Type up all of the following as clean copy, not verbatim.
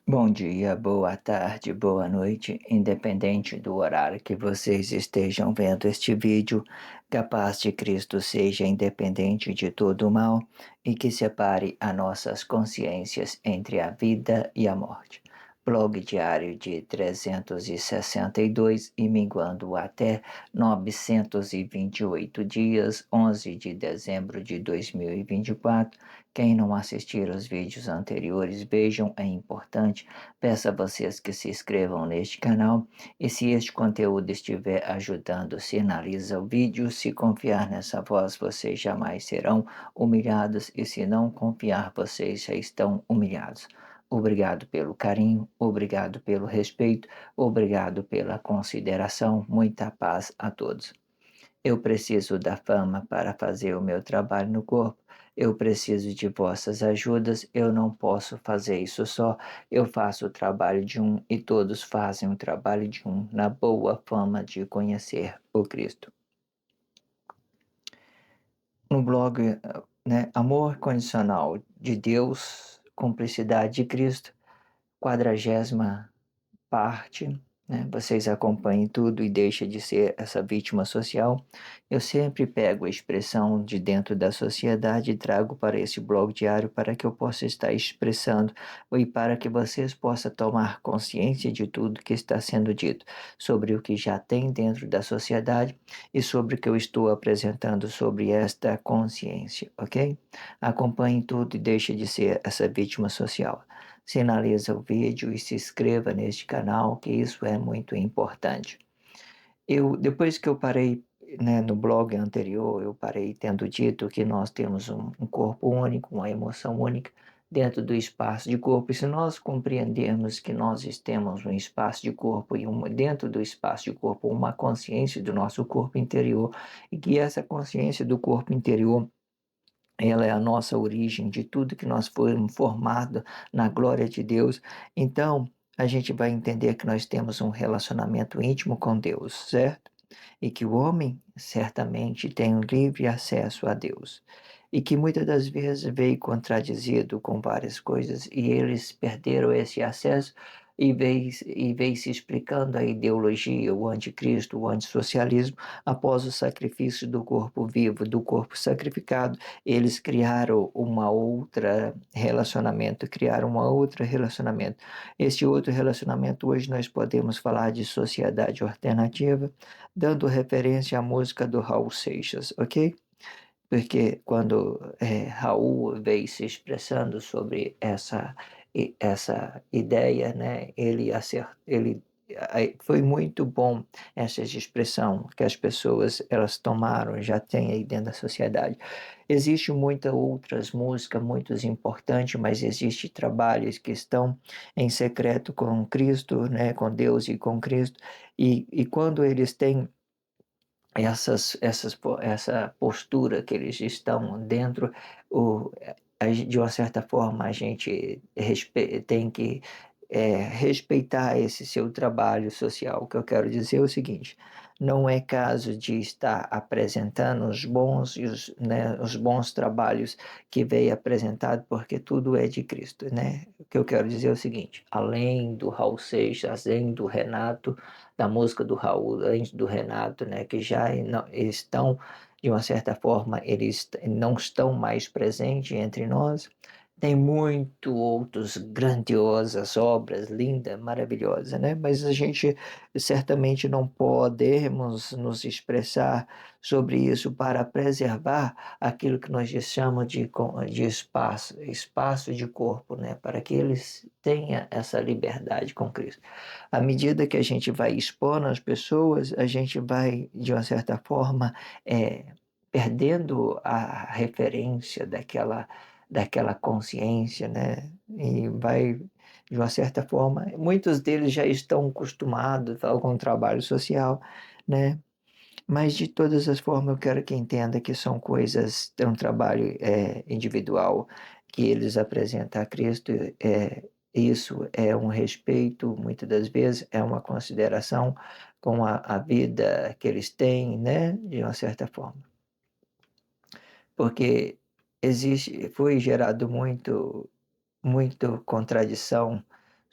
Bom dia, boa tarde, boa noite, independente do horário que vocês estejam vendo este vídeo, que a paz de Cristo seja independente de todo o mal e que separe as nossas consciências entre a vida e a morte. Blog diário de 362 e minguando até 928 dias, 11 de dezembro de 2024. Quem não assistir aos vídeos anteriores, vejam, é importante. Peço a vocês que se inscrevam neste canal e se este conteúdo estiver ajudando, sinaliza o vídeo. Se confiar nessa voz, vocês jamais serão humilhados e se não confiar, vocês já estão humilhados. Obrigado pelo carinho, obrigado pelo respeito, obrigado pela consideração. Muita paz a todos. Eu preciso da fama para fazer o meu trabalho no corpo. Eu preciso de vossas ajudas. Eu não posso fazer isso só. Eu faço o trabalho de um e todos fazem o trabalho de um, na boa fama de conhecer o Cristo. No blog, né, Amor Condicional de Deus, Cumplicidade de Cristo, 40ª parte, né? Vocês acompanhem tudo e deixem de ser essa vítima social. Eu sempre pego a expressão de dentro da sociedade e trago para esse blog diário para que eu possa estar expressando e para que vocês possam tomar consciência de tudo que está sendo dito, sobre o que já tem dentro da sociedade e sobre o que eu estou apresentando sobre esta consciência, ok? Acompanhem tudo e deixe de ser essa vítima social. Sinaliza o vídeo e se inscreva neste canal, que isso é muito importante. Depois que eu parei, né, no blog anterior, eu parei tendo dito que nós temos um corpo único, uma emoção única dentro do espaço de corpo. E se nós compreendermos que nós temos um espaço de corpo e dentro do espaço de corpo uma consciência do nosso corpo interior, e que essa consciência do corpo interior ela é a nossa origem de tudo que nós fomos formados na glória de Deus. Então, a gente vai entender que nós temos um relacionamento íntimo com Deus, certo? E que o homem certamente tem um livre acesso a Deus. E que muitas das vezes veio contradizido com várias coisas e eles perderam esse acesso e veio se explicando a ideologia, o anticristo, o antissocialismo, após o sacrifício do corpo vivo, do corpo sacrificado, eles criaram uma outra relacionamento, criaram uma outra relacionamento. Este outro relacionamento, hoje nós podemos falar de sociedade alternativa, dando referência à música do Raul Seixas, ok? Porque quando Raul veio se expressando sobre essa ideia, né, foi muito bom essa expressão que as pessoas elas tomaram, já tem aí dentro da sociedade. Existem muitas outras músicas, muitas importantes, mas existem trabalhos que estão em secreto com Cristo, né, com Deus e com Cristo, e quando eles têm essa postura que eles estão dentro, de uma certa forma a gente tem que respeitar esse seu trabalho social. O que eu quero dizer é o seguinte: não é caso de estar apresentando os bons, né, os bons trabalhos que veio apresentado, porque tudo é de Cristo, né? O que eu quero dizer é o seguinte: além do Raul Seixas, além do Renato, da música do Raul, antes do Renato, né, que já não, estão, de uma certa forma, eles não estão mais presentes entre nós. Tem muito outras grandiosas obras, lindas, maravilhosas, né? Mas a gente certamente não podemos nos expressar sobre isso para preservar aquilo que nós chamamos de espaço, espaço de corpo, né? Para que eles tenham essa liberdade com Cristo. À medida que a gente vai expondo as pessoas, a gente vai, de uma certa forma, perdendo a referência daquela consciência, né? E vai, de uma certa forma, muitos deles já estão acostumados com o trabalho social, né? Mas de todas as formas, eu quero que entenda que são coisas, é um trabalho individual que eles apresentam a Cristo. Isso é um respeito, muitas das vezes é uma consideração com a vida que eles têm, né? De uma certa forma. Porque foi gerado muito contradição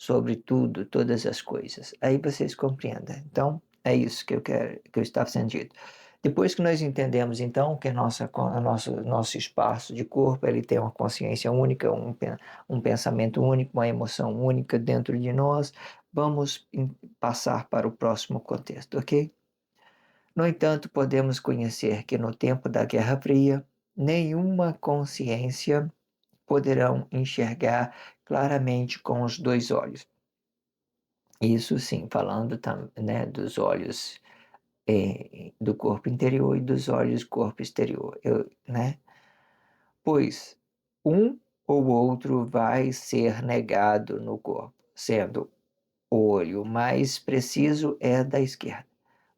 sobre tudo, todas as coisas. Aí vocês compreendem. Então, é isso que eu quero, que eu estava sendo dito. Depois que nós entendemos, então, que nosso espaço de corpo ele tem uma consciência única, um pensamento único, uma emoção única dentro de nós, vamos passar para o próximo contexto, ok? No entanto, podemos conhecer que no tempo da Guerra Fria, nenhuma consciência poderão enxergar claramente com os dois olhos. Isso sim, falando né, dos olhos do corpo interior e dos olhos do corpo exterior, né? Pois um ou outro vai ser negado no corpo, sendo o olho mais preciso é da esquerda,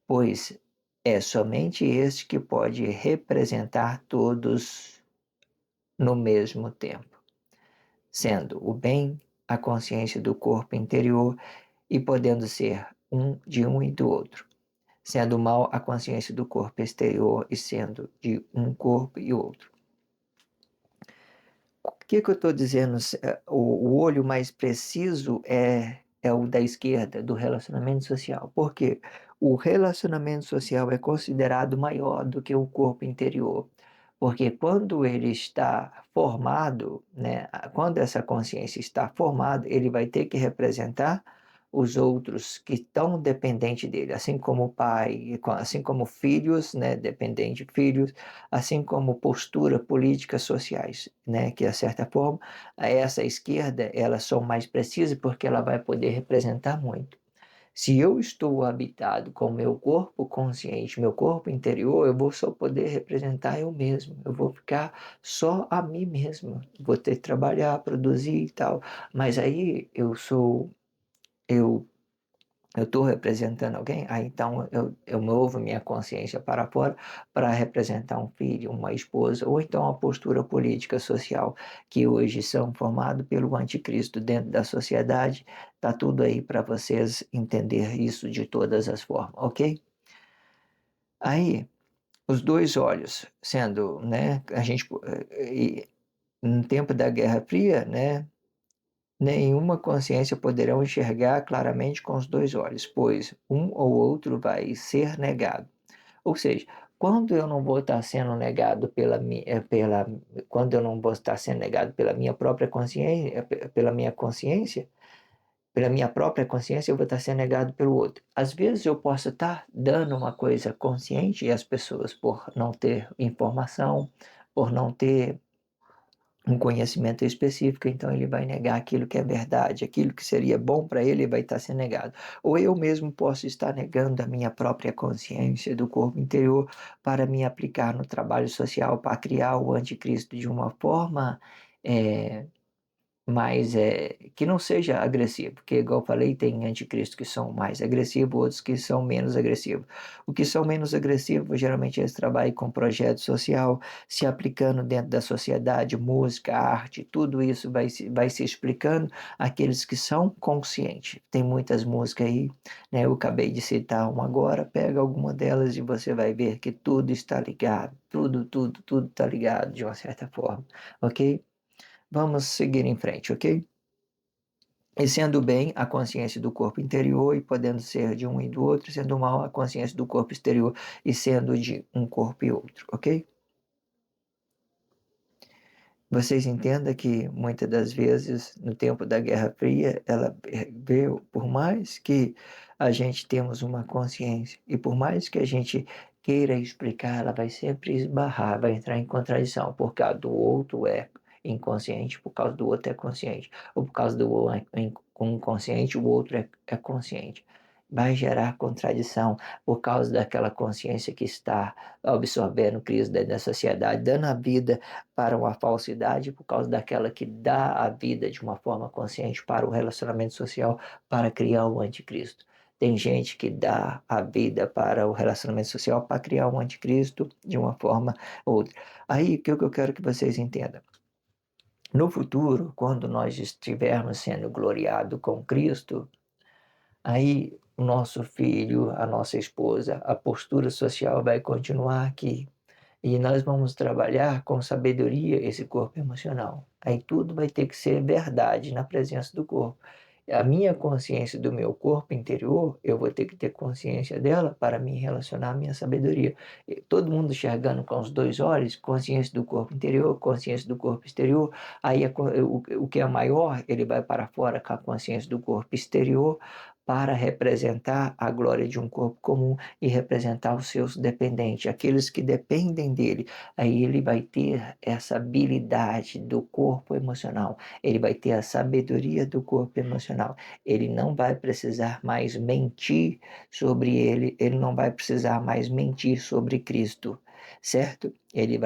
pois é somente este que pode representar todos no mesmo tempo, sendo o bem a consciência do corpo interior e podendo ser de um e do outro, sendo o mal a consciência do corpo exterior e sendo de um corpo e outro. O que eu estou dizendo? O olho mais preciso é o da esquerda, do relacionamento social. Por quê? O relacionamento social é considerado maior do que o corpo interior. Porque quando ele está formado, né, quando essa consciência está formada, ele vai ter que representar os outros que estão dependentes dele, assim como o pai, assim como filhos, né, dependentes de filhos, assim como postura políticas sociais, né, que de certa forma essa esquerda ela são mais precisas porque ela vai poder representar muito. Se eu estou habitado com meu corpo consciente, meu corpo interior, eu vou só poder representar eu mesmo. Eu vou ficar só a mim mesmo. Vou ter que trabalhar, produzir e tal. Mas aí eu eu estou representando alguém, aí então eu movo minha consciência para fora para representar um filho, uma esposa, ou então a postura política social que hoje são formados pelo anticristo dentro da sociedade. Tá tudo aí para vocês entender isso de todas as formas, ok? Aí, os dois olhos, sendo, né, a gente, no tempo da Guerra Fria, né, nenhuma consciência poderão enxergar claramente com os dois olhos, pois um ou outro vai ser negado. Ou seja, quando eu não vou estar sendo negado quando eu não vou estar sendo negado pela minha própria consciência, pela minha própria consciência, eu vou estar sendo negado pelo outro. Às vezes eu posso estar dando uma coisa consciente e as pessoas, por não ter informação, por não ter um conhecimento específico, então ele vai negar aquilo que é verdade, aquilo que seria bom para ele vai estar sendo negado. Ou eu mesmo posso estar negando a minha própria consciência do corpo interior para me aplicar no trabalho social, para criar o anticristo de uma forma é, mas que não seja agressivo, porque igual eu falei, tem anticristos que são mais agressivos, outros que são menos agressivos. O que são menos agressivos, geralmente eles trabalham com projeto social, se aplicando dentro da sociedade, música, arte, tudo isso vai se explicando àqueles que são conscientes. Tem muitas músicas aí, né? Eu acabei de citar uma agora, pega alguma delas e você vai ver que tudo está ligado, tudo está ligado de uma certa forma, ok? Vamos seguir em frente, ok? E sendo bem a consciência do corpo interior e podendo ser de um e do outro, sendo mal a consciência do corpo exterior e sendo de um corpo e outro, ok? Vocês entendam que muitas das vezes, no tempo da Guerra Fria, ela veio, por mais que a gente temos uma consciência e por mais que a gente queira explicar, ela vai sempre esbarrar, vai entrar em contradição, por causa do outro é inconsciente, por causa do outro é consciente, ou por causa do outro é inconsciente, o outro é consciente. Vai gerar contradição por causa daquela consciência que está absorvendo crise da sociedade, dando a vida para uma falsidade por causa daquela que dá a vida de uma forma consciente para o relacionamento social para criar o anticristo. Tem gente que dá a vida para o relacionamento social para criar um anticristo de uma forma ou outra. Aí, o que eu quero que vocês entendam? No futuro, quando nós estivermos sendo gloriados com Cristo, aí o nosso filho, a nossa esposa, a postura social vai continuar aqui. E nós vamos trabalhar com sabedoria esse corpo emocional. Aí tudo vai ter que ser verdade na presença do corpo. A minha consciência do meu corpo interior, eu vou ter que ter consciência dela para me relacionar à minha sabedoria. Todo mundo enxergando com os dois olhos, consciência do corpo interior, consciência do corpo exterior. Aí o que é maior, ele vai para fora com a consciência do corpo exterior para representar a glória de um corpo comum e representar os seus dependentes, aqueles que dependem dele. Aí ele vai ter essa habilidade do corpo emocional, ele vai ter a sabedoria do corpo emocional. Ele não vai precisar mais mentir sobre ele, ele não vai precisar mais mentir sobre Cristo, certo? Ele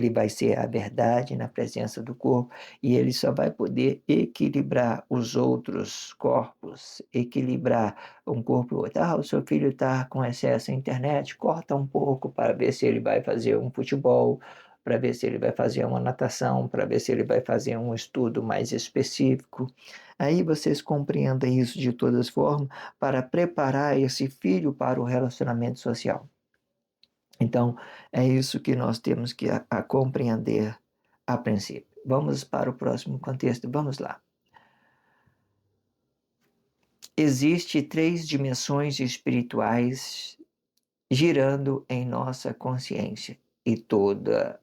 vai ser a verdade na presença do corpo e ele só vai poder equilibrar os outros corpos, equilibrar um corpo e outro. Ah, o seu filho está com excesso na internet, corta um pouco para ver se ele vai fazer um futebol, para ver se ele vai fazer uma natação, para ver se ele vai fazer um estudo mais específico. Aí vocês compreendem isso de todas formas para preparar esse filho para o relacionamento social. Então, é isso que nós temos que a compreender a princípio. Vamos para o próximo contexto. Vamos lá. Existem três dimensões espirituais girando em nossa consciência e tudo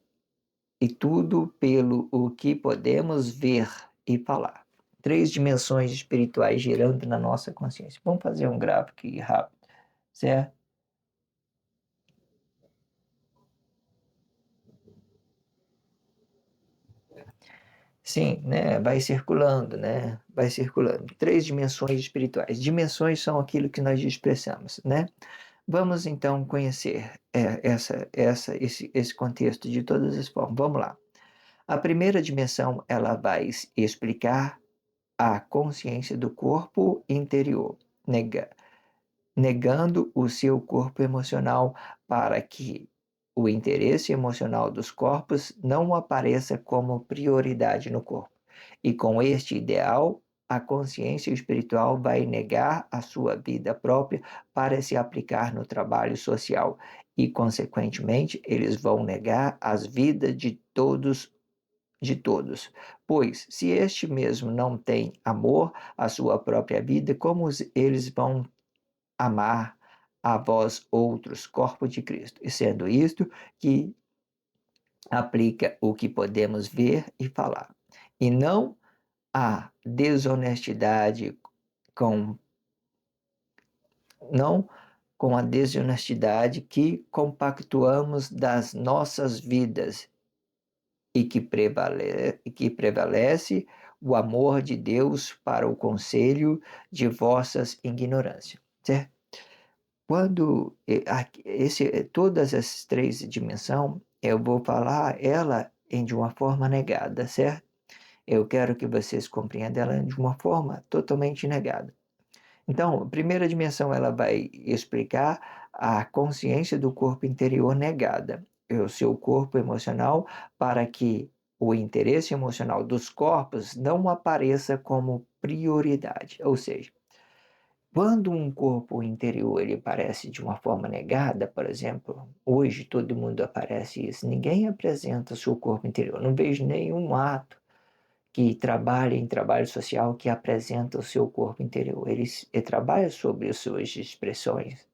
pelo o que podemos ver e falar. Três dimensões espirituais girando na nossa consciência. Vamos fazer um gráfico aqui rápido, certo? Sim, né? Vai circulando, né? Vai circulando. Três dimensões espirituais. Dimensões são aquilo que nós expressamos, né? Vamos então conhecer esse contexto de todas as formas. Vamos lá. A primeira dimensão, ela vai explicar a consciência do corpo interior, negando o seu corpo emocional para que o interesse emocional dos corpos não apareça como prioridade no corpo. E com este ideal, a consciência espiritual vai negar a sua vida própria para se aplicar no trabalho social e, consequentemente, eles vão negar as vidas de todos. Pois, se este mesmo não tem amor à sua própria vida, como eles vão amar a vós outros, corpo de Cristo? E sendo isto que aplica o que podemos ver e falar, e não a desonestidade com não com a desonestidade que compactuamos das nossas vidas e que prevalece o amor de Deus para o conselho de vossas ignorâncias. Certo? Quando todas essas três dimensões, eu vou falar ela de uma forma negada, certo? Eu quero que vocês compreendam ela de uma forma totalmente negada. Então, a primeira dimensão ela vai explicar a consciência do corpo interior negada, o seu corpo emocional, para que o interesse emocional dos corpos não apareça como prioridade. Ou seja, quando um corpo interior ele aparece de uma forma negada, por exemplo, hoje todo mundo aparece isso, ninguém apresenta o seu corpo interior. Não vejo nenhum ato que trabalha em trabalho social que apresenta o seu corpo interior. Ele trabalha sobre as suas expressões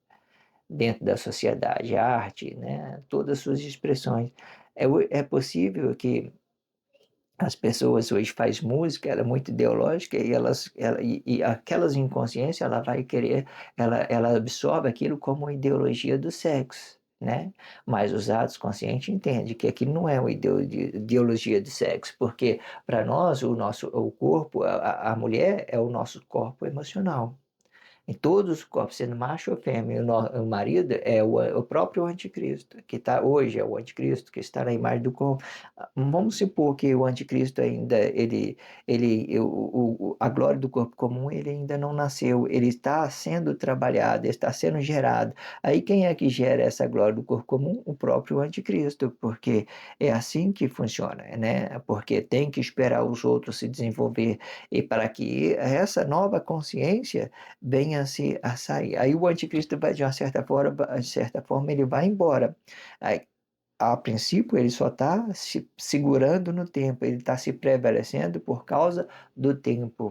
dentro da sociedade, a arte, né? Todas as suas expressões. É possível que as pessoas hoje fazem música, ela é muito ideológica e aquelas inconsciências ela vai querer, ela absorve aquilo como uma ideologia do sexo, né? Mas os atos conscientes entendem que aquilo não é uma ideologia do sexo, porque para nós o corpo, a mulher é o nosso corpo emocional. Em todos os corpos, sendo macho ou fêmea, o marido é o próprio anticristo, que está hoje, é o anticristo que está na imagem do corpo. Vamos supor que o anticristo ainda, a glória do corpo comum, ele ainda não nasceu, ele está sendo trabalhado, está sendo gerado. Aí quem é que gera essa glória do corpo comum? O próprio anticristo, porque é assim que funciona, né? Porque tem que esperar os outros se desenvolver e para que essa nova consciência venha a sair. Aí o anticristo vai, de uma certa forma, ele vai embora. Aí, a princípio, ele só está se segurando no tempo, ele está se prevalecendo por causa do tempo,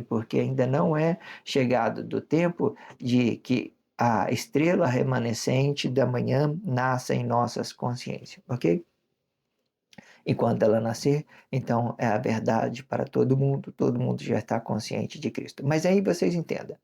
porque ainda não é chegado do tempo de que a estrela remanescente da manhã nasça em nossas consciências, ok? E quando ela nascer, então é a verdade para todo mundo já está consciente de Cristo. Mas aí vocês entendam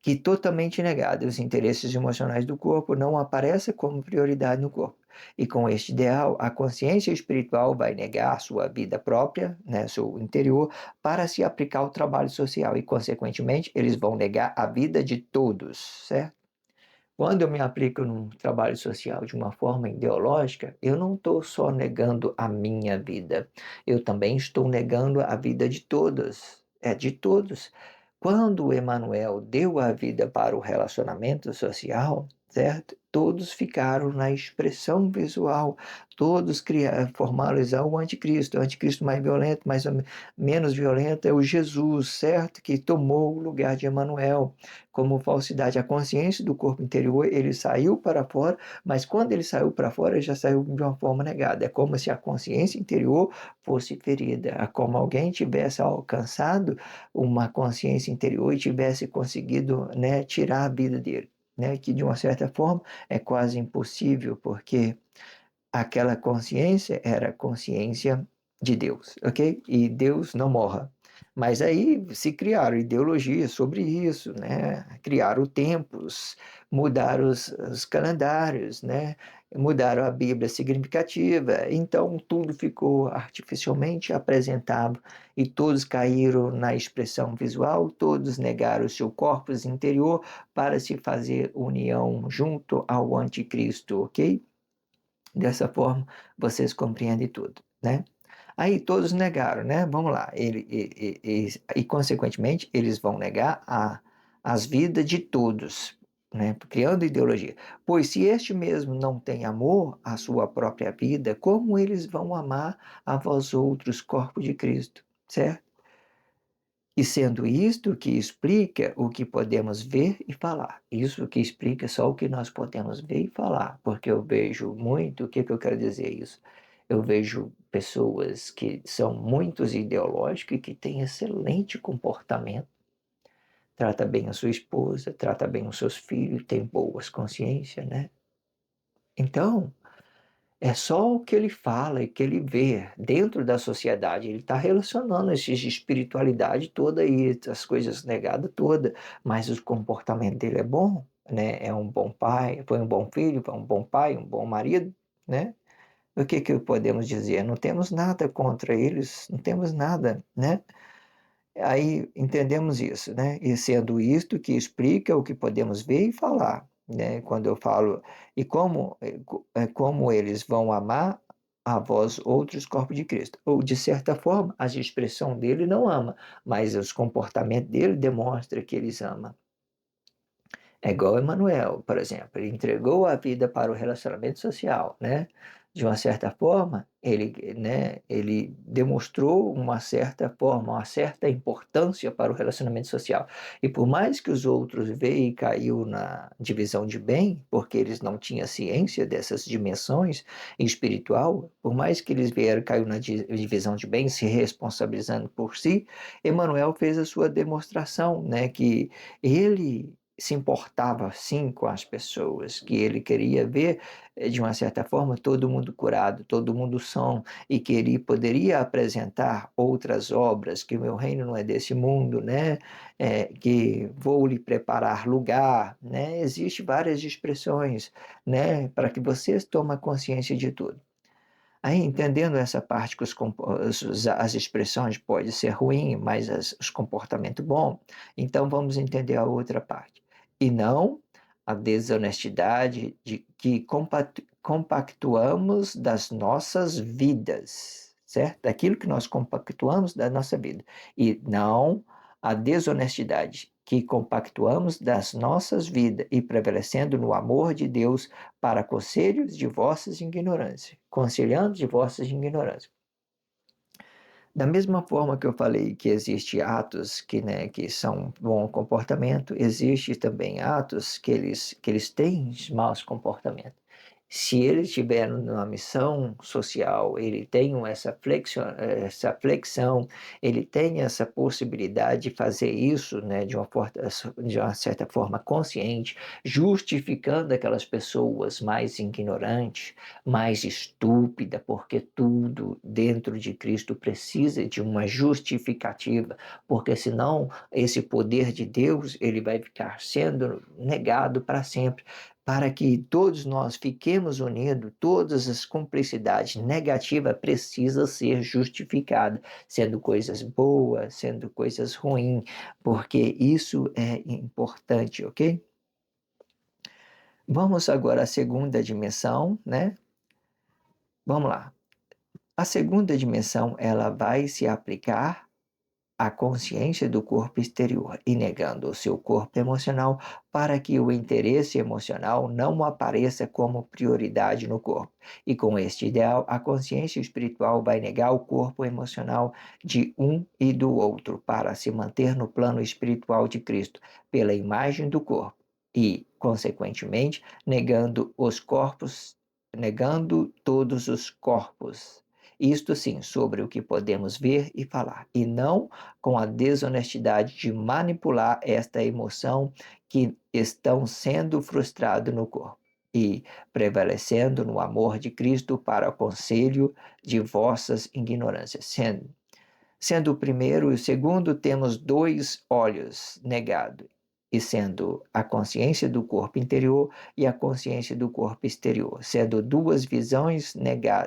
que totalmente negado os interesses emocionais do corpo não aparece como prioridade no corpo. E com este ideal, a consciência espiritual vai negar sua vida própria, né, seu interior, para se aplicar ao trabalho social e, consequentemente, eles vão negar a vida de todos, certo? Quando eu me aplico num trabalho social de uma forma ideológica, eu não estou só negando a minha vida, eu também estou negando a vida de todos, de todos. Quando Emmanuel deu a vida para o relacionamento social, certo? Todos ficaram na expressão visual, todos formalizaram o anticristo mais violento, mais menos violento é o Jesus, certo? Que tomou o lugar de Emmanuel como falsidade. A consciência do corpo interior, ele saiu para fora, mas quando ele saiu para fora, ele já saiu de uma forma negada. É como se a consciência interior fosse ferida, é como alguém tivesse alcançado uma consciência interior e tivesse conseguido, né, tirar a vida dele. Né, que de uma certa forma é quase impossível, porque aquela consciência era consciência de Deus, ok? E Deus não morra. Mas aí se criaram ideologias sobre isso, né? Criaram tempos, mudaram os calendários, né? Mudaram a Bíblia significativa. Então tudo ficou artificialmente apresentado e todos caíram na expressão visual, todos negaram o seu corpus interior para se fazer união junto ao anticristo, ok? Dessa forma, vocês compreendem tudo, né? Aí todos negaram, né? Vamos lá. Consequentemente, eles vão negar as vidas de todos, né? Criando ideologia. Pois se este mesmo não tem amor à sua própria vida, como eles vão amar a vós outros, corpo de Cristo, certo? E sendo isto que explica o que podemos ver e falar. Isso que explica só o que nós podemos ver e falar. Porque eu vejo muito, o que, que eu quero dizer isso? Eu vejo pessoas que são muito ideológicas e que têm excelente comportamento, trata bem a sua esposa, trata bem os seus filhos, tem boas consciências, né? Então, é só o que ele fala e que ele vê dentro da sociedade. Ele está relacionando essa espiritualidade toda aí, as coisas negadas todas, mas o comportamento dele é bom, né? É um bom pai, foi um bom filho, foi um bom pai, um bom marido, né? O que que podemos dizer? Não temos nada contra eles, não temos nada, né? Aí entendemos isso, né? E sendo isto que explica o que podemos ver e falar, né? Quando eu falo, e como eles vão amar a vós outros corpos de Cristo. Ou, de certa forma, a expressão dele não ama, mas os comportamentos dele demonstram que eles amam. É igual Emmanuel, por exemplo, ele entregou a vida para o relacionamento social, né? De uma certa forma, ele demonstrou uma certa forma, uma certa importância para o relacionamento social. E por mais que os outros veem e caiu na divisão de bem, porque eles não tinham ciência dessas dimensões espiritual, por mais que eles vieram e caiu na divisão de bem, se responsabilizando por si, Emmanuel fez a sua demonstração, né? Que ele se importava sim com as pessoas, que ele queria ver, de uma certa forma, todo mundo curado, todo mundo são, e que ele poderia apresentar outras obras, que o meu reino não é desse mundo, né? Que vou lhe preparar lugar, né? Existem várias expressões, né? Para que vocês tomem consciência de tudo. Aí, entendendo essa parte que as expressões podem ser ruins, mas os comportamentos bons, então vamos entender a outra parte. E não a desonestidade de que compactuamos das nossas vidas, certo? Daquilo que nós compactuamos da nossa vida. E não a desonestidade que compactuamos das nossas vidas e prevalecendo no amor de Deus para conselhos de vossas ignorâncias, conselhando de vossas ignorâncias. Da mesma forma que eu falei que existe atos que são bom comportamento, existe também atos que eles têm maus comportamentos. Se ele estiver numa missão social, ele tem essa flexão, ele tem essa possibilidade de fazer isso, né, de uma certa forma consciente, justificando aquelas pessoas mais ignorantes, mais estúpidas, porque tudo dentro de Cristo precisa de uma justificativa, porque senão esse poder de Deus ele vai ficar sendo negado para sempre, para que todos nós fiquemos unidos, todas as cumplicidades negativas precisam ser justificadas, sendo coisas boas, sendo coisas ruins, porque isso é importante, ok? Vamos agora à segunda dimensão, né? Vamos lá. A segunda dimensão, ela vai se aplicar a consciência do corpo exterior e negando o seu corpo emocional para que o interesse emocional não apareça como prioridade no corpo. E com este ideal, a consciência espiritual vai negar o corpo emocional de um e do outro para se manter no plano espiritual de Cristo, pela imagem do corpo e, consequentemente, negando todos os corpos. Isto sim, sobre o que podemos ver e falar, e não com a desonestidade de manipular esta emoção que estão sendo frustrados no corpo e prevalecendo no amor de Cristo para o conselho de vossas ignorâncias. Sendo o primeiro e o segundo, temos dois olhos negados, e sendo a consciência do corpo interior e a consciência do corpo exterior, sendo duas visões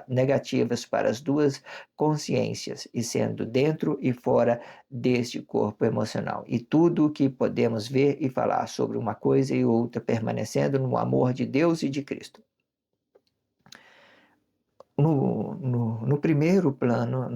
negativas para as duas consciências, e sendo dentro e fora deste corpo emocional. E tudo o que podemos ver e falar sobre uma coisa e outra, permanecendo no amor de Deus e de Cristo. No primeiro plano,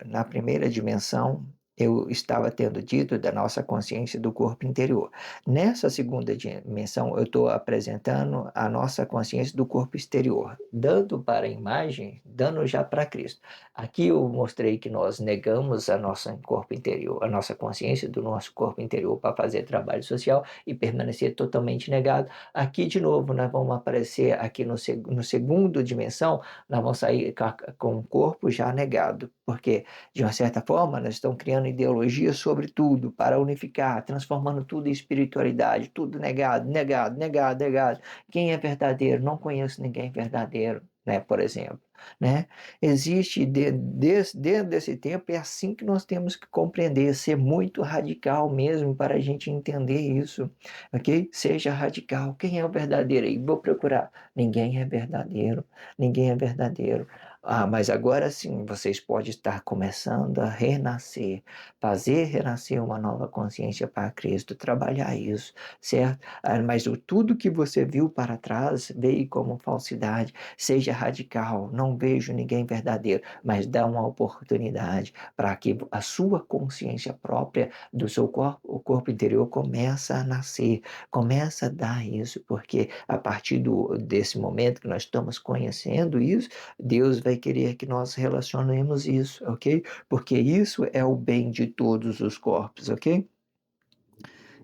na primeira dimensão, eu estava tendo dito da nossa consciência do corpo interior. Nessa segunda dimensão, eu estou apresentando a nossa consciência do corpo exterior, dando para a imagem, dando já para Cristo. Aqui eu mostrei que nós negamos a nossa corpo interior, a nossa consciência do nosso corpo interior para fazer trabalho social e permanecer totalmente negado. Aqui, de novo, nós vamos aparecer aqui no segundo dimensão, nós vamos sair com o corpo já negado, porque, de uma certa forma, nós estamos criando ideologia sobre tudo, para unificar, transformando tudo em espiritualidade, tudo negado, negado, negado, negado. Quem é verdadeiro? Não conheço ninguém verdadeiro, né, por exemplo. Né? Existe dentro desse tempo, é assim que nós temos que compreender, ser muito radical mesmo para a gente entender isso, ok? Seja radical. Quem é o verdadeiro? E vou procurar. Ninguém é verdadeiro. Ninguém é verdadeiro. Ah, mas agora sim, vocês podem estar começando a renascer, fazer renascer uma nova consciência para Cristo, trabalhar isso, certo? Ah, mas tudo que você viu para trás veio como falsidade. Seja radical, não vejo ninguém verdadeiro, mas dá uma oportunidade para que a sua consciência própria do seu corpo, o corpo interior, começa a nascer, começa a dar isso, porque a partir desse momento que nós estamos conhecendo isso, Deus vai querer que nós relacionemos isso, ok? Porque isso é o bem de todos os corpos, ok?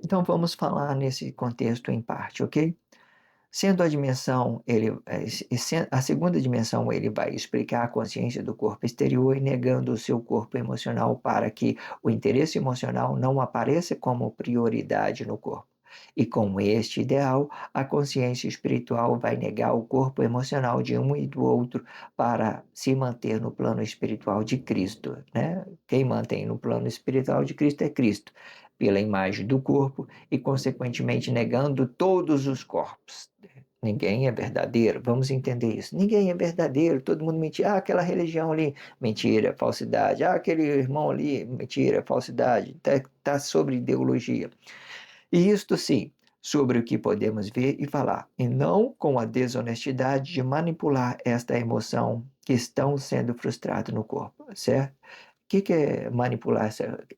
Então vamos falar nesse contexto em parte, ok? Sendo a dimensão, a segunda dimensão, ele vai explicar a consciência do corpo exterior e negando o seu corpo emocional para que o interesse emocional não apareça como prioridade no corpo. E com este ideal, a consciência espiritual vai negar o corpo emocional de um e do outro para se manter no plano espiritual de Cristo, né? Quem mantém no plano espiritual de Cristo é Cristo, pela imagem do corpo e, consequentemente, negando todos os corpos. Ninguém é verdadeiro, vamos entender isso. Ninguém é verdadeiro, todo mundo mentira. Ah, aquela religião ali, mentira, falsidade. Ah, aquele irmão ali, mentira, falsidade. Tá sobre ideologia. E isto sim, sobre o que podemos ver e falar, e não com a desonestidade de manipular esta emoção que estão sendo frustradas no corpo, certo? Que é manipular?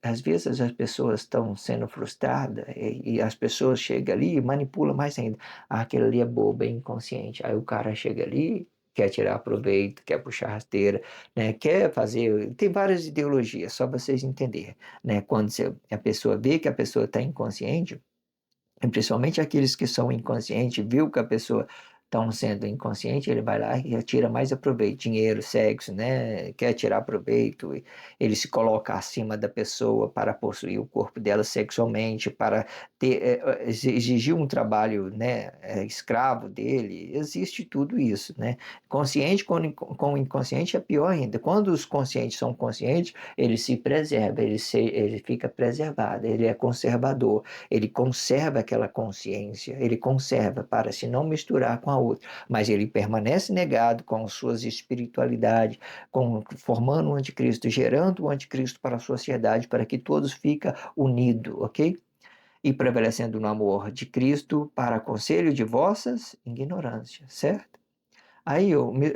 Às vezes as pessoas estão sendo frustradas e as pessoas chegam ali e manipulam mais ainda. Ah, aquele ali é bobo, é inconsciente. Aí o cara chega ali, quer tirar proveito, quer puxar rasteira, né? Quer fazer. Tem várias ideologias, só vocês entenderem. Né? Quando a pessoa vê que a pessoa está inconsciente, e principalmente aqueles que são inconscientes, viu que a pessoa Então, sendo inconsciente, ele vai lá e tira mais aproveito, dinheiro, sexo, né? Quer tirar proveito, ele se coloca acima da pessoa para possuir o corpo dela sexualmente, para exigir um trabalho, né, escravo dele. Existe tudo isso, né? Consciente com inconsciente é pior ainda. Quando os conscientes são conscientes, ele se preserva, ele fica preservado, ele é conservador, ele conserva aquela consciência, ele conserva para se não misturar com a outra, mas ele permanece negado com suas espiritualidades, formando o anticristo, gerando o anticristo para a sociedade, para que todos fiquem unidos, ok? E prevalecendo no amor de Cristo para conselho de vossas ignorâncias, certo? Aí,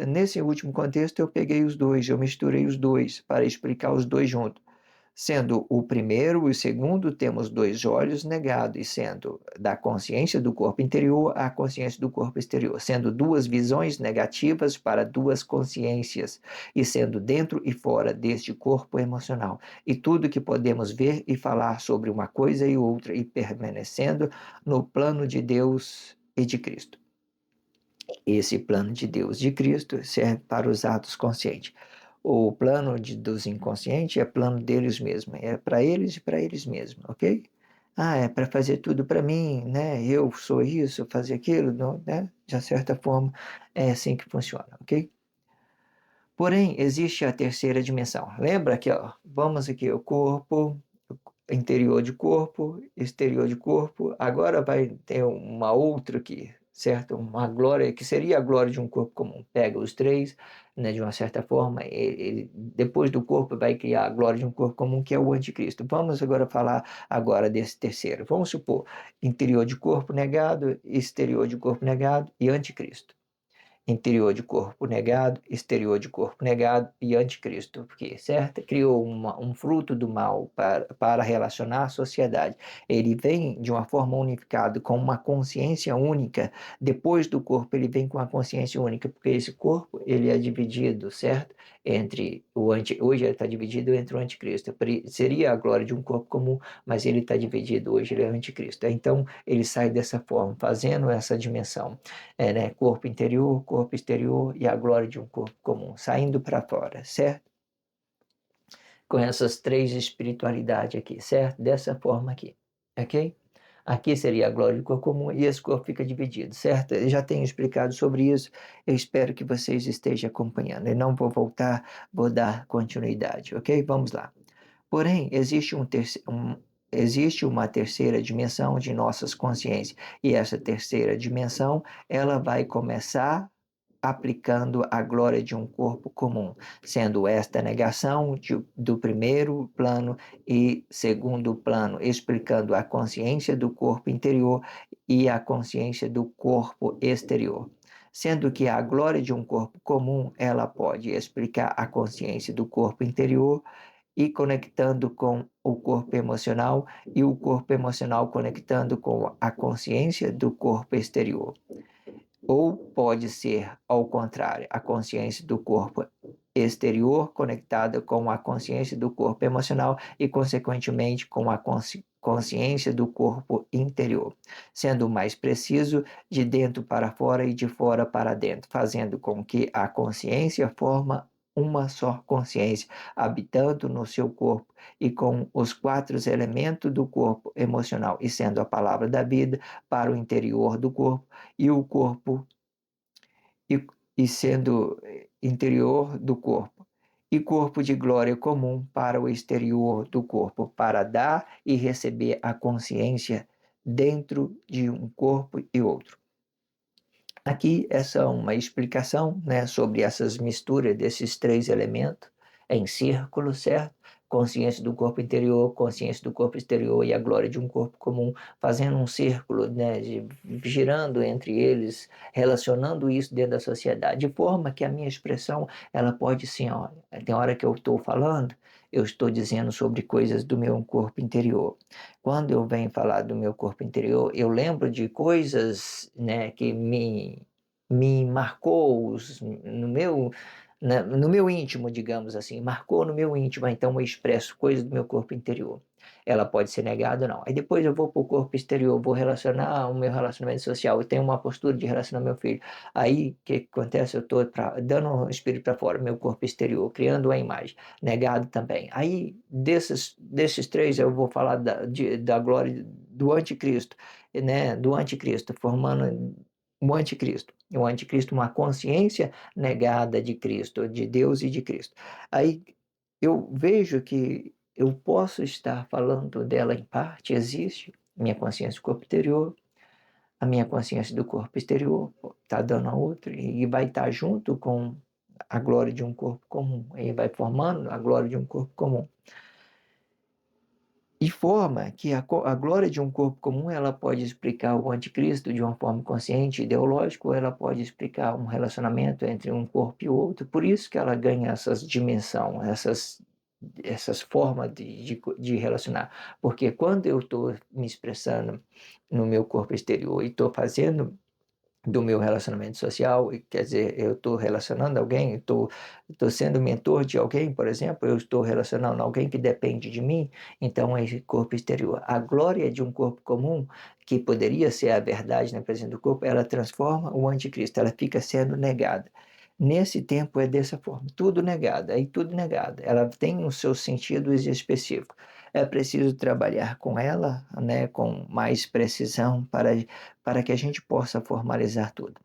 nesse último contexto, eu peguei os dois, eu misturei os dois para explicar os dois juntos. Sendo o primeiro e o segundo, temos dois olhos negados, e sendo da consciência do corpo interior à consciência do corpo exterior, sendo duas visões negativas para duas consciências, e sendo dentro e fora deste corpo emocional. E tudo que podemos ver e falar sobre uma coisa e outra, e permanecendo no plano de Deus e de Cristo. Esse plano de Deus de Cristo serve para os atos conscientes. O plano dos inconscientes é plano deles mesmos, é para eles e para eles mesmos, ok? Ah, é para fazer tudo para mim, né? Eu sou isso, fazer aquilo, não, né? De certa forma, é assim que funciona, ok? Porém, existe a terceira dimensão. Lembra que, ó, vamos aqui, o corpo, interior de corpo, exterior de corpo. Agora vai ter uma outra aqui, certo? Uma glória que seria a glória de um corpo comum. Pega os três, né, de uma certa forma, depois do corpo vai criar a glória de um corpo comum, que é o anticristo. Vamos agora falar agora desse terceiro. Vamos supor, interior de corpo negado, exterior de corpo negado e anticristo. Interior de corpo negado, exterior de corpo negado e anticristo, porque, certo? Criou um fruto do mal para relacionar a sociedade. Ele vem de uma forma unificada, com uma consciência única. Depois do corpo, ele vem com a consciência única, porque esse corpo, ele é dividido, certo? Hoje ele está dividido entre o anticristo. Seria a glória de um corpo comum, mas ele está dividido, hoje ele é o anticristo. Então, ele sai dessa forma, fazendo essa dimensão, né? Corpo interior, corpo exterior e a glória de um corpo comum, saindo para fora, certo? Com essas três espiritualidades aqui, certo? Dessa forma aqui, ok? Aqui seria a glória do corpo comum e esse corpo fica dividido, certo? Eu já tenho explicado sobre isso, eu espero que vocês estejam acompanhando. Eu não vou voltar, vou dar continuidade, ok? Vamos lá. Porém, existe uma terceira dimensão de nossas consciências, e essa terceira dimensão, ela vai começar aplicando a glória de um corpo comum, sendo esta negação do primeiro plano e segundo plano, explicando a consciência do corpo interior e a consciência do corpo exterior. Sendo que a glória de um corpo comum, ela pode explicar a consciência do corpo interior e conectando com o corpo emocional, e o corpo emocional conectando com a consciência do corpo exterior. Ou pode ser, ao contrário, a consciência do corpo exterior conectada com a consciência do corpo emocional e, consequentemente, com a consciência do corpo interior, sendo mais preciso, de dentro para fora e de fora para dentro, fazendo com que a consciência forma uma só consciência, habitando no seu corpo e com os quatro elementos do corpo emocional, e sendo a palavra da vida para o interior do corpo, e o corpo e, e sendo interior do corpo, e corpo de glória comum para o exterior do corpo, para dar e receber a consciência dentro de um corpo e outro. Aqui essa é uma explicação, né, sobre essas misturas desses três elementos em círculo, certo? Consciência do corpo interior, consciência do corpo exterior e a glória de um corpo comum, fazendo um círculo, né, girando entre eles, relacionando isso dentro da sociedade, de forma que a minha expressão, ela pode sim, ó, tem hora que eu estou falando, eu estou dizendo sobre coisas do meu corpo interior. Quando eu venho falar do meu corpo interior, eu lembro de coisas, né, que me marcou no meu íntimo, digamos assim, marcou no meu íntimo, então eu expresso coisas do meu corpo interior. ela pode ser negada ou não. Aí depois eu vou para o corpo exterior, vou relacionar o meu relacionamento social, eu tenho uma postura de relacionar meu filho. Aí o que acontece? Eu estou dando o espírito para fora, meu corpo exterior, criando a imagem, negado também. Aí desses três eu vou falar da glória do anticristo, né? Do anticristo, formando o anticristo. O anticristo, uma consciência negada de Cristo, de Deus e de Cristo. Aí eu vejo que eu posso estar falando dela em parte, existe minha consciência do corpo interior, a minha consciência do corpo exterior está dando a outra e vai estar junto com a glória de um corpo comum, e vai formando a glória de um corpo comum. De forma que a glória de um corpo comum ela pode explicar o anticristo de uma forma consciente, ideológica, ou ela pode explicar um relacionamento entre um corpo e outro. Por isso que ela ganha essas dimensões, essas formas de relacionar. Porque quando eu estou me expressando no meu corpo exterior e estou fazendo do meu relacionamento social, quer dizer, eu estou relacionando alguém, estou sendo mentor de alguém, por exemplo, eu estou relacionando alguém que depende de mim, então é esse corpo exterior. A glória de um corpo comum, que poderia ser a verdade na presença do corpo, ela transforma o anticristo, ela fica sendo negada. Nesse tempo é dessa forma, tudo negado, aí tudo negado. Ela tem os seus sentidos específicos. É preciso trabalhar com ela, né, com mais precisão para que a gente possa formalizar tudo.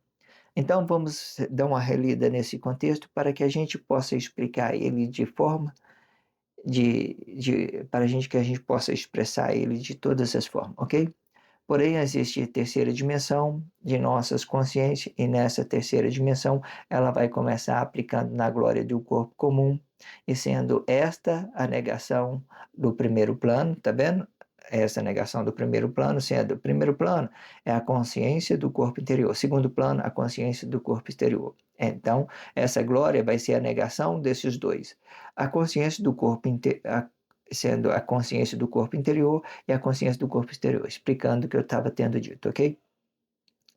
Então vamos dar uma relida nesse contexto para que a gente possa explicar ele de forma para que a gente possa expressar ele de todas as formas, ok? Porém, existe a terceira dimensão de nossas consciências, e nessa terceira dimensão ela vai começar aplicando na glória do corpo comum, e sendo esta a negação do primeiro plano, tá vendo? Essa negação do primeiro plano, sendo o primeiro plano é a consciência do corpo interior, segundo plano, a consciência do corpo exterior. Então, essa glória vai ser a negação desses dois. A consciência do corpo sendo a consciência do corpo interior e a consciência do corpo exterior, explicando o que eu estava tendo dito, ok?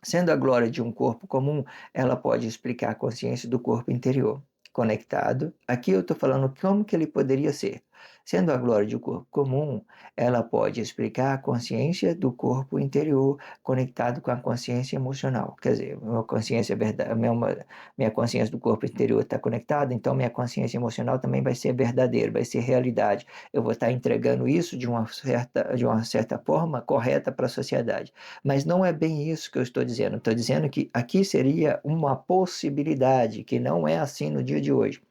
Sendo a glória de um corpo comum, ela pode explicar a consciência do corpo interior conectado. Aqui eu estou falando como que ele poderia ser. Sendo a glória de um corpo comum, ela pode explicar a consciência do corpo interior conectado com a consciência emocional. Quer dizer, minha consciência verdade, minha consciência do corpo interior está conectada, então minha consciência emocional também vai ser verdadeira, vai ser realidade. Eu vou estar entregando isso de uma certa forma correta para a sociedade. Mas não é bem isso que eu estou dizendo. Estou dizendo que aqui seria uma possibilidade, que não é assim no dia de hoje.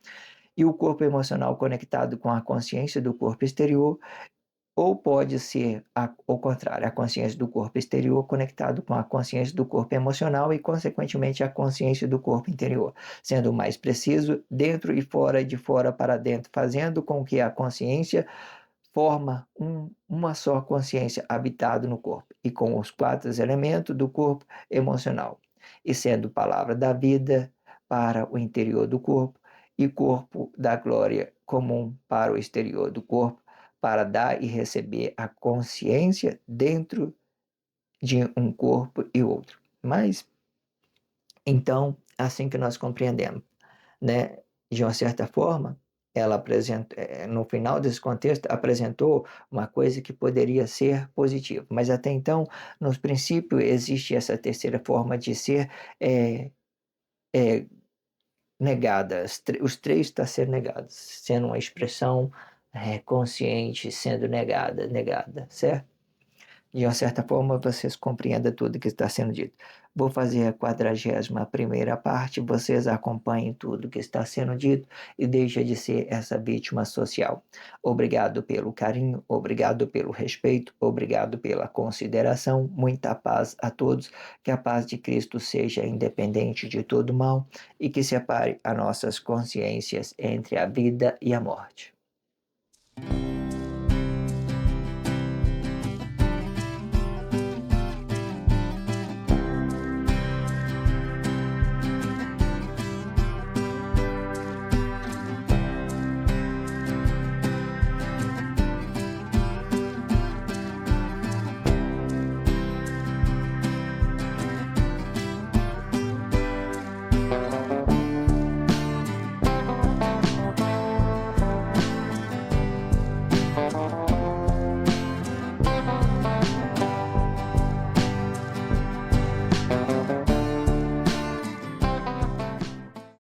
E o corpo emocional conectado com a consciência do corpo exterior, ou pode ser o contrário, a consciência do corpo exterior conectado com a consciência do corpo emocional e, consequentemente, a consciência do corpo interior. Sendo mais preciso, dentro e fora, de fora para dentro, fazendo com que a consciência forma uma só consciência habitada no corpo e com os quatro elementos do corpo emocional, e sendo palavra da vida para o interior do corpo e corpo da glória comum para o exterior do corpo, para dar e receber a consciência dentro de um corpo e outro. Mas, então, assim que nós compreendemos, né? De uma certa forma, ela apresenta, no final desse contexto, apresentou uma coisa que poderia ser positiva, mas até então, nos princípios, existe essa terceira forma de ser é, é, negada. Os três estão sendo negados, sendo uma expressão consciente, sendo negada, certo? De uma certa forma, vocês compreendem tudo que está sendo dito. Vou fazer a 41ª parte, vocês acompanhem tudo que está sendo dito e deixem de ser essa vítima social. Obrigado pelo carinho, obrigado pelo respeito, obrigado pela consideração. Muita paz a todos, que a paz de Cristo seja independente de todo mal e que separe as nossas consciências entre a vida e a morte.